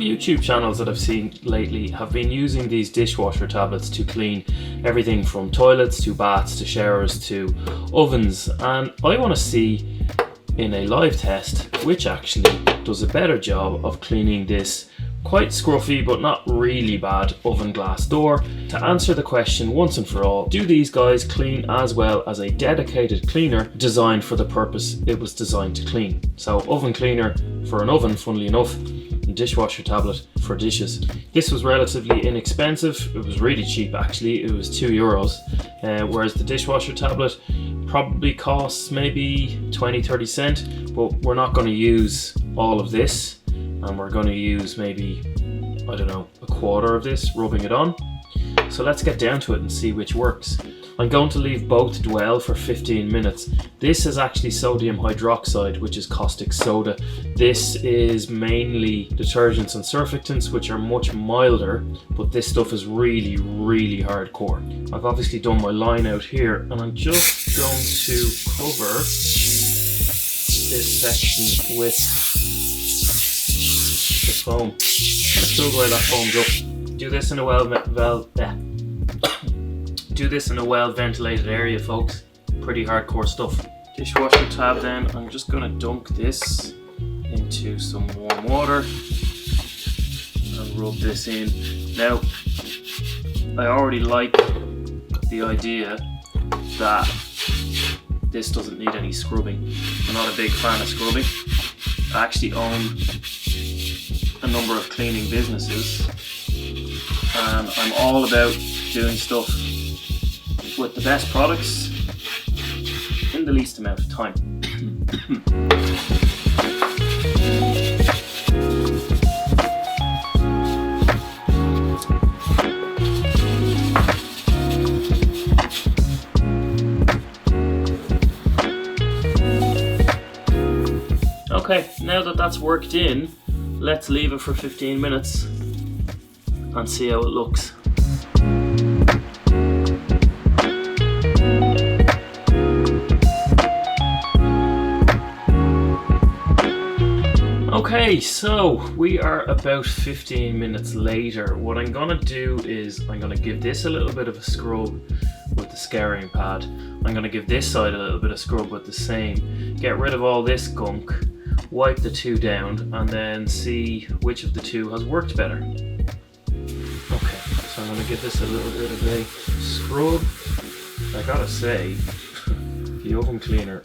YouTube channels that I've seen lately have been using these dishwasher tablets to clean everything from toilets to baths to showers to ovens, and I want to see in a live test which actually does a better job of cleaning this quite scruffy but not really bad oven glass door. To answer the question once and for all, do these guys clean as well as a dedicated cleaner designed for the purpose it was designed to clean? So oven cleaner for an oven, funnily enough, and dishwasher tablet for dishes. This was relatively inexpensive. It was really cheap actually. It was €2, whereas the dishwasher tablet probably costs maybe 20-30 cents, but we're not going to use all of this, and we're going to use maybe, I don't know, a quarter of this, rubbing it on. So let's get down to it and see which works. I'm going to leave both dwell for 15 minutes. This is actually sodium hydroxide, which is caustic soda. This is mainly detergents and surfactants, which are much milder, but this stuff is really, really hardcore. I've obviously done my line out here, and I'm just going to cover this section with the foam. Let's go while that foam's up. Do this in a do this in a well ventilated area, folks. Pretty hardcore stuff. Dishwasher tab then, I'm just gonna dunk this into some warm water and rub this in. Now, I already like the idea that this doesn't need any scrubbing. I'm not a big fan of scrubbing. I actually own a number of cleaning businesses, and I'm all about doing stuff with the best products in the least amount of time. Okay, now that that's worked in, let's leave it for 15 minutes and see how it looks. Okay, so we are about 15 minutes later. What I'm gonna do is I'm gonna give this a little bit of a scrub with the scouring pad. I'm gonna give this side a little bit of scrub with the same. Get rid of all this gunk, wipe the two down, and then see which of the two has worked better. Okay, so I'm gonna give this a little bit of a scrub. I gotta say, the oven cleaner.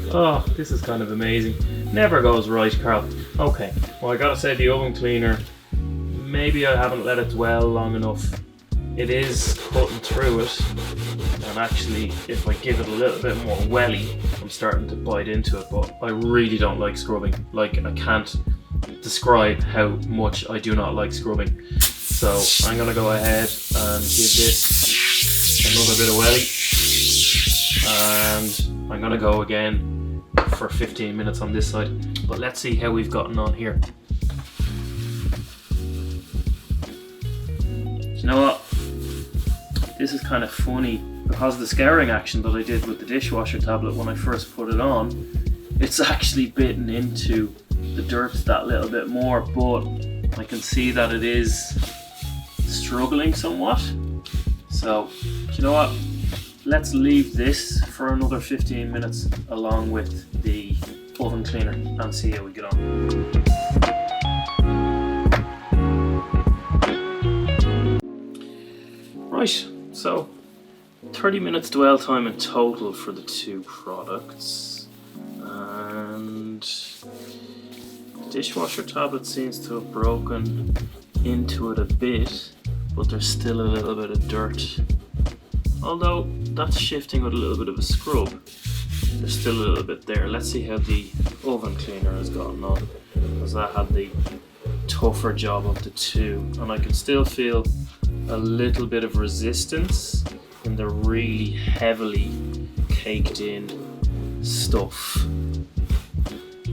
Oh, this is kind of amazing. Never goes right, Carl. Okay, well, I gotta say the oven cleaner, maybe I haven't let it dwell long enough. It is cutting through it, and actually, if I give it a little bit more welly, I'm starting to bite into it, but I really don't like scrubbing. Like, I can't describe how much I do not like scrubbing. So I'm gonna go ahead and give this another bit of welly, and I'm gonna go again for 15 minutes on this side, but let's see how we've gotten on here. You know what? This is kind of funny because of the scouring action that I did with the dishwasher tablet when I first put it on. It's actually bitten into the dirt that little bit more, but I can see that it is struggling somewhat. So, you know what? Let's leave this for another 15 minutes along with the oven cleaner and see how we get on. Right, so 30 minutes dwell time in total for the two products, and the dishwasher tablet seems to have broken into it a bit, but there's still a little bit of dirt. Although that's shifting with a little bit of a scrub, there's still a little bit there. Let's see how the oven cleaner has gotten on, because that had the tougher job of the two, and I can still feel a little bit of resistance in the really heavily caked in stuff,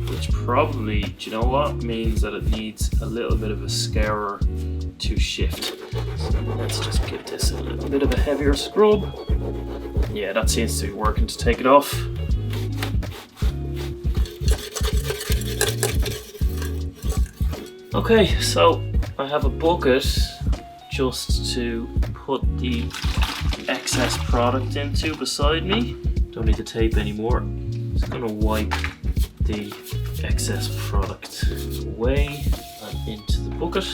which probably, do you know what, means that it needs a little bit of a scourer to shift. So let's just give this a little bit of a heavier scrub. Yeah, that seems to be working to take it off. Okay, so I have a bucket just to put the excess product into beside me. Don't need the tape anymore. Just gonna wipe the excess product away and into the bucket.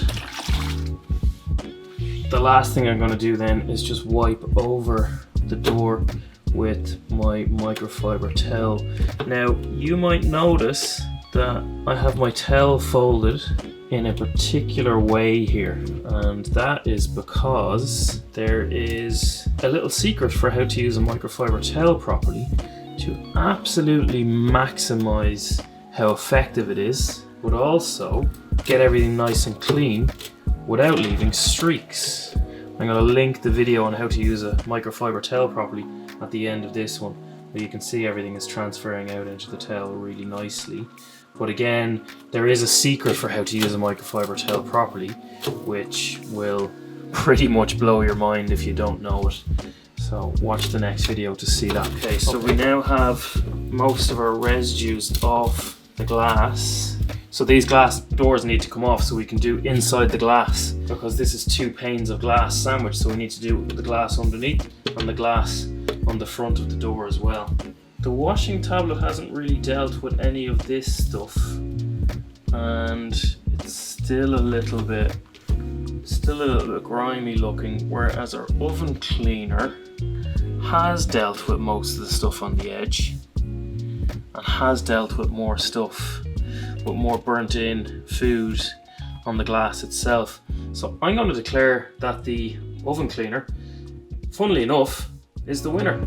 The last thing I'm gonna do then is just wipe over the door with my microfiber towel. Now, you might notice that I have my towel folded in a particular way here, and that is because there is a little secret for how to use a microfiber towel properly to absolutely maximize how effective it is, but also get everything nice and clean without leaving streaks. I'm going to link the video on how to use a microfiber towel properly at the end of this one, where you can see everything is transferring out into the towel really nicely. But again, there is a secret for how to use a microfiber towel properly, which will pretty much blow your mind if you don't know it. So watch the next video to see that. Okay, so we now have most of our residues off the glass. So these glass doors need to come off so we can do inside the glass, because this is 2 panes of glass sandwich, so we need to do the glass underneath and the glass on the front of the door as well. The washing tablet hasn't really dealt with any of this stuff, and it's still a little bit grimy looking, whereas our oven cleaner has dealt with most of the stuff on the edge and has dealt with more stuff, with more burnt in food on the glass itself. So I'm going to declare that the oven cleaner, funnily enough, is the winner.